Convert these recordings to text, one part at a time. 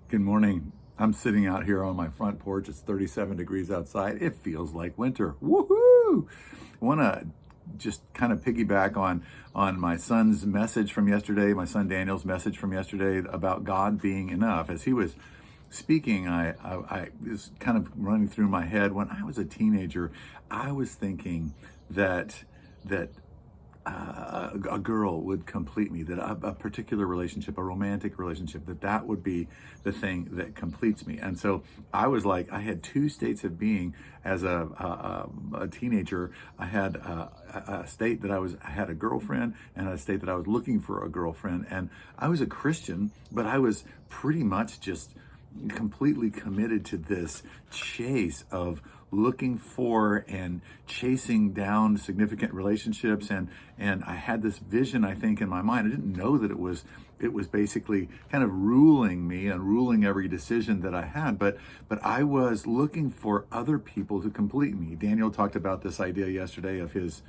Good morning. I'm sitting out here on my front porch. It's 37 degrees outside. It feels like winter. Woohoo! I want to just kind of piggyback on my son's message from yesterday, my son Daniel's message from yesterday about God being enough. As he was speaking, I was kind of running through my head. When I was a teenager, I was thinking that a girl would complete me, that a particular relationship, a romantic relationship, that would be the thing that completes me. And so I was like, I had two states of being as a teenager. I had a state that I had a girlfriend, and a state that I was looking for a girlfriend. And I was a Christian, but I was pretty much just completely committed to this chase of looking for and chasing down significant relationships, and I had this vision, I think, in my mind. I didn't know that it was basically kind of ruling me and ruling every decision that I had, but I was looking for other people to complete me. Daniel talked about this idea yesterday of his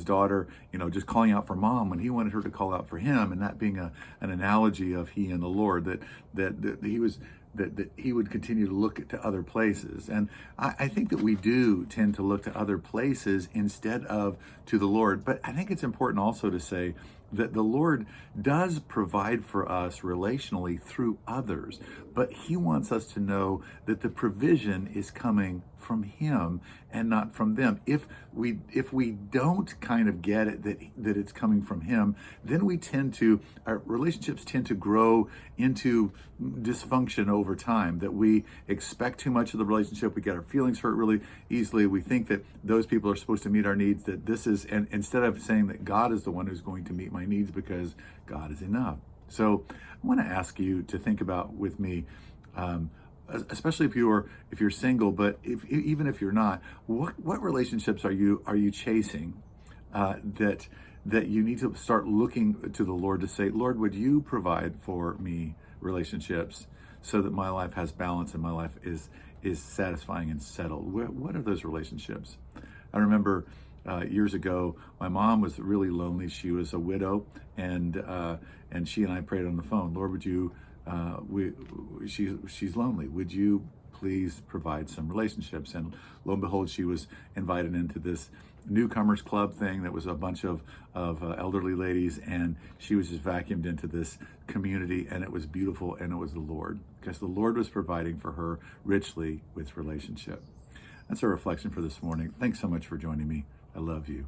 daughter, just calling out for mom when he wanted her to call out for him, and that being an analogy of he and the Lord, that he was that he would continue to look to other places. And I think that we do tend to look to other places instead of to the Lord. But I think it's important also to say that the Lord does provide for us relationally through others, but he wants us to know that the provision is coming from him and not from them. If we don't kind of get it that it's coming from him, then our relationships tend to grow into dysfunction over time, that we expect too much of the relationship, we get our feelings hurt really easily, we think that those people are supposed to meet our needs, and instead of saying that God is the one who's going to meet my needs because God is enough. So I want to ask you to think about with me, especially if you're single, but even if you're not, what relationships are you chasing that you need to start looking to the Lord to say, Lord, would you provide for me relationships so that my life has balance and my life is satisfying and settled? What are those relationships? I remember years ago, my mom was really lonely. She was a widow, and she and I prayed on the phone, Lord, would you, she's lonely. Would you please provide some relationships? And lo and behold, she was invited into this newcomers club thing that was a bunch of elderly ladies, and she was just vacuumed into this community, and it was beautiful, and it was the Lord, because the Lord was providing for her richly with relationship. That's our reflection for this morning. Thanks so much for joining me. I love you.